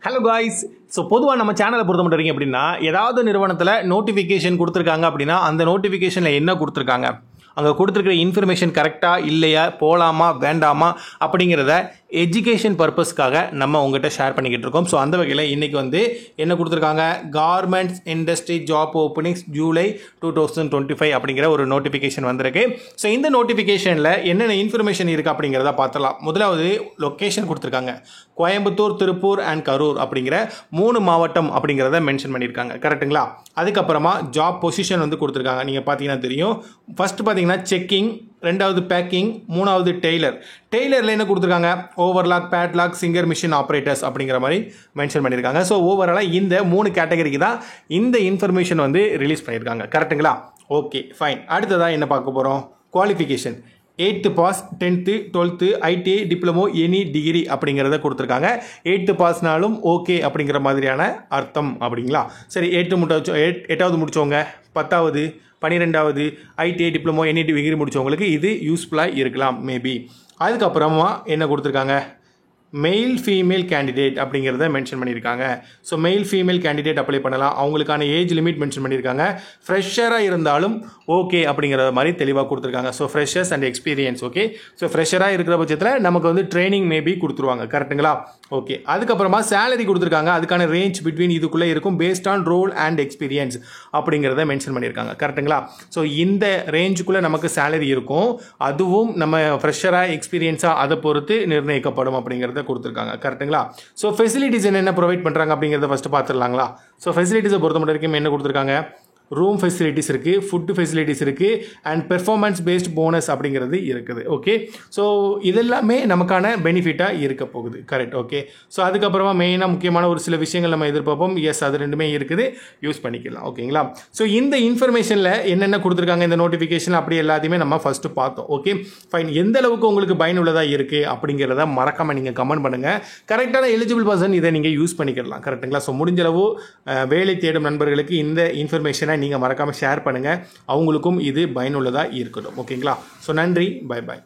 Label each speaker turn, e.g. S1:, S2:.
S1: Hello guys. So பொதுவாக நம்ம சேனலை பொறுத்த மட்டும் அப்படின்னா ஏதாவது நிறுவனத்தில் நோட்டிஃபிகேஷன் கொடுத்துருக்காங்க அப்படின்னா அந்த நோட்டிஃபிகேஷனில் என்ன கொடுத்துருக்காங்க, அங்கே கொடுத்துருக்கிற இன்ஃபர்மேஷன் கரெக்டாக இல்லையா, போகலாமா வேண்டாமா அப்படிங்கிறத எஜுகேஷன் பர்பஸ்க்காக நம்ம உங்கள்கிட்ட ஷேர் பண்ணிக்கிட்டு இருக்கோம். ஸோ அந்த வகையில் இன்றைக்கி என்ன கொடுத்துருக்காங்க, garments industry job openings July 2025 அப்படிங்கிற ஒரு நோட்டிஃபிகேஷன் வந்திருக்கு. ஸோ இந்த நோட்டிஃபிகேஷனில் என்னென்ன இன்ஃபர்மேஷன் இருக்குது அப்படிங்கிறத பார்த்துலாம். முதலாவது லொக்கேஷன் கொடுத்துருக்காங்க, கோயம்புத்தூர், திருப்பூர் அண்ட் கரூர் அப்படிங்கிற 3 மாவட்டம் அப்படிங்கிறத மென்ஷன் பண்ணியிருக்காங்க. கரெக்டுங்களா? அதுக்கப்புறமா ஜாப் பொசிஷன் கொடுத்துருக்காங்க. நீங்கள் பார்த்தீங்கன்னா தெரியும். ஃபஸ்ட்டு பார்த்தீங்கன்னா செக்கிங், ரெண்டாவது பேக்கிங், மூணாவது டெய்லரில் என்ன கொடுத்துருக்காங்க, overlock, padlock, singer, machine operators அப்படிங்கிற மாதிரி மென்ஷன் பண்ணியிருக்காங்க. ஸோ ஓவராலாக இந்த 3 கேட்டகரிக்கு தான் இந்த இன்ஃபர்மேஷன் ரிலீஸ் பண்ணியிருக்காங்க. கரெக்டுங்களா? Okay fine. அடுத்ததாக என்ன பார்க்க போகிறோம், குவாலிஃபிகேஷன் 8th பாஸ், 10th, 12th, ITI, diploma, any degree அப்படிங்கிறத கொடுத்துருக்காங்க. 8th பாஸ்னாலும் ஓகே அப்படிங்கிற மாதிரியான அர்த்தம் அப்படிங்களா? சரி, 8வது முடித்தவங்க, 10வது, 12வது, ITI, டிப்ளமோ, எனி டிகிரி முடித்தவங்களுக்கு இது யூஸ்ஃபுல்லாக இருக்கலாம் மேபி. அதுக்கப்புறமா என்ன கொடுத்துருக்காங்க, மெயில் ஃபீமேல் கேண்டிடேட் அப்படிங்கிறத மென்ஷன் பண்ணியிருக்காங்க. So mail female candidate apply பண்ணலாம். அவங்களுக்கான ஏஜ் லிமிட் மென்ஷன் பண்ணியிருக்காங்க. ஃப்ரெஷராக இருந்தாலும் ஓகே அப்படிங்கிற மாதிரி தெளிவாக கொடுத்துருக்காங்க. So freshers and experience. Okay, so ஃப்ரெஷராக இருக்கிற பட்சத்தில் நமக்கு ட்ரைனிங் மேபி கொடுத்துருவாங்க. கரெக்டுங்களா? ஓகே. அதுக்கப்புறமா சேலரி கொடுத்துருக்காங்க. அதுக்கான ரேஞ்ச் பிட்வீன் இதுக்குள்ளே இருக்கும், based on role and experience அப்படிங்கிறத மென்ஷன் பண்ணியிருக்காங்க. கரெக்டுங்களா? ஸோ இந்த ரேஞ்சுக்குள்ளே நமக்கு சேலரி இருக்கும், அதுவும் நம்ம ஃப்ரெஷராக எக்ஸ்பீரியன்ஸாக அதை பொறுத்து நிர்ணயிக்கப்படும் அப்படிங்கிறது கொடுத்துருக்காங்க. கரெக்டுங்களா? ஸோ ஃபெசிலிட்டிஸ் என்ன ப்ரொவைட் பண்ணுறாங்க அப்படிங்கிறத ஃபஸ்ட்டு பார்த்துடலாங்களா? ஸோ ஃபெசிலிட்டிஸை பொறுத்த மட்டும் வரைக்கும் என்ன கொடுத்துருக்காங்க, ரூம் ஃபெசிலிட்டிஸ் இருக்குது, ஃபுட்டு ஃபெசிலிட்டிஸ் இருக்குது, அண்ட் பெர்ஃபார்மன்ஸ் பேஸ்ட் போனஸ் அப்படிங்கிறது இருக்குது. ஓகே, ஸோ இதெல்லாமே நமக்கான பெனிஃபிட்டாக இருக்க போகுது. கரெக்ட். ஓகே, ஸோ அதுக்கப்புறமா மெயினாக முக்கியமான ஒரு சில விஷயங்கள் நம்ம எதிர்பார்ப்போம். எஸ், அது ரெண்டுமே இருக்குது, யூஸ் பண்ணிக்கலாம். ஓகேங்களா? ஸோ இந்த இன்ஃபர்மேஷனில் என்னென்ன கொடுத்துருக்காங்க இந்த நோட்டிஃபிகேஷன் அப்படி எல்லாத்தையுமே நம்ம ஃபஸ்ட்டு பார்த்தோம். Okay fine. எந்த அளவுக்கு உங்களுக்கு பயனுள்ளதாக இருக்குது அப்படிங்கிறத மறக்காமல் நீங்கள் கமெண்ட் பண்ணுங்கள். கரெக்டான எலிஜிபிள் பர்சன் இதை நீங்கள் யூஸ் பண்ணிக்கலாம். கரெக்டுங்களா? ஸோ முடிஞ்சளவு வேலை தேடும் நண்பர்களுக்கு இந்த இன்ஃபர்மேஷனை நீங்கள் மறக்காமல் ஷேர் பண்ணுங்கள். அவங்களுக்கும் இது பயனுள்ளதாக இருக்கட்டும். ஓகேங்களா? ஸோ நன்றி, பை பாய்.